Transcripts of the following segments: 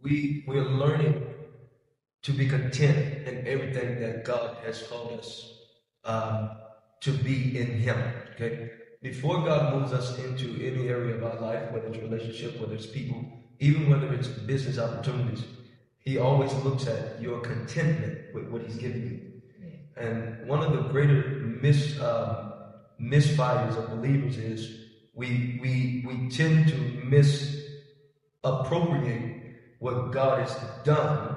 we're learning to be content in everything that God has called us to be in Him. Okay? Before God moves us into any area of our life, whether it's relationship, whether it's people, even whether it's business opportunities, He always looks at your contentment with what He's given you. And one of the greater misfires of believers is we tend to misappropriate what God has done,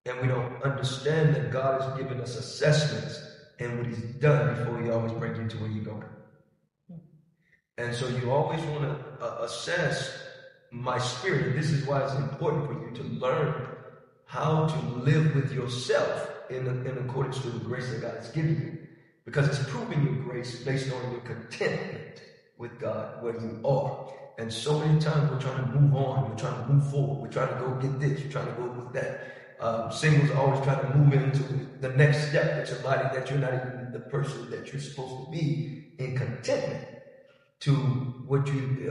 and we don't understand that God has given us assessments and what He's done before He always brings you to where you're going. And so you always want to assess my spirit. This is why it's important for you to learn how to live with yourself in accordance to the grace that God has given you. Because it's proving your grace based on your contentment with God, where you are. And so many times we're trying to move on, we're trying to move forward, we're trying to go get this, we're trying to go with that. Singles always trying to move into the next step with somebody that you're not even the person that you're supposed to be in contentment to what you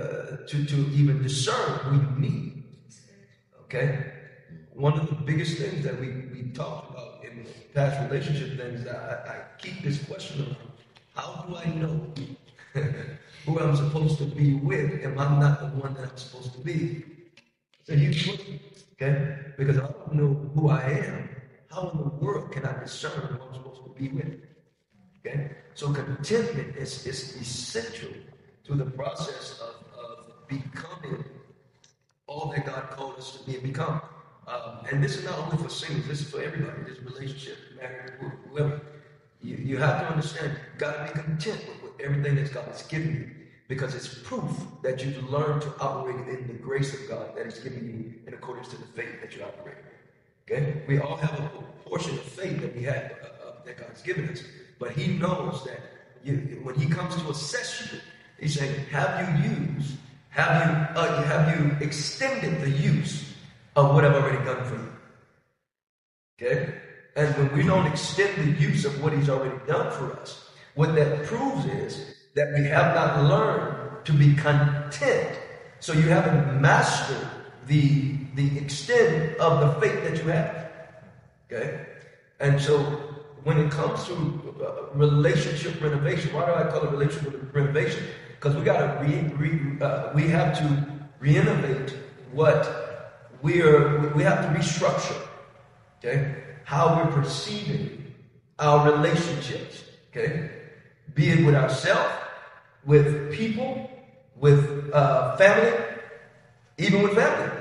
to even discern who you need. Okay? One of the biggest things that we talked about in past relationship things that I keep this question of, how do I know who I'm supposed to be with if I'm not the one that I'm supposed to be? It's a huge question, okay? Because I don't know who I am. How in the world can I discern who I'm supposed to be with? Okay? So contentment is essential to the process of becoming all that God called us to be and become. And this is not only for singles, this is for everybody. This relationship, marriage, whoever. You have to understand, you've got to be content with everything that God has given you, because it's proof that you've learned to operate in the grace of God that He's given you in accordance to the faith that you operate. Okay? We all have a portion of faith that we have that God's given us, but He knows that when He comes to assess you, He's saying, have you extended the use of what I've already done for you? Okay? And when we don't extend the use of what He's already done for us, what that proves is that we have not learned to be content. So you haven't mastered the extent of the faith that you have. Okay? And so when it comes to relationship renovation, why do I call it relationship renovation? Because we got to we have to renovate what we have to restructure. Okay, how we're perceiving our relationships. Okay, be it with ourselves, with people, with family, even with family.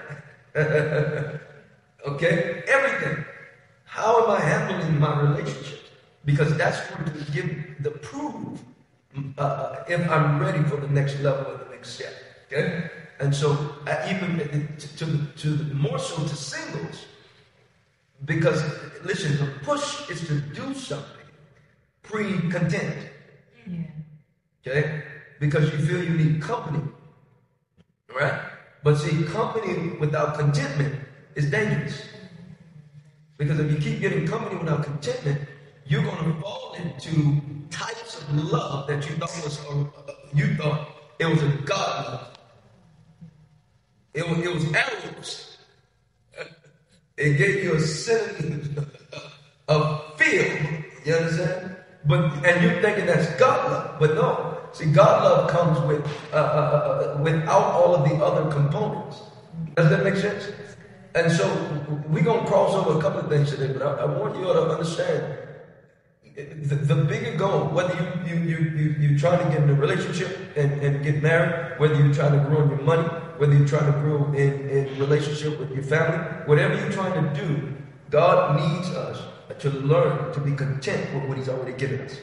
Okay, everything. How am I handling my relationships? Because that's going to give the proof if I'm ready for the next level or the next step. Okay? And so even to more so to singles, because listen, the push is to do something pre-content. Yeah. Okay? Because you feel you need company. Right? But see, company without contentment is dangerous. Because if you keep getting company without contentment, you're going to fall into types of love that you thought it was a God love. It was arrows. It gave you a sense of fear. You understand? And you're thinking that's God love, but no. See, God love comes with without all of the other components. Does that make sense? And so we're going to cross over a couple of things today, but I want you all to understand the bigger goal, whether you're trying to get in a relationship and get married, whether you're trying to grow in your money, whether you're trying to grow in relationship with your family, whatever you're trying to do, God needs us to learn to be content with what He's already given us.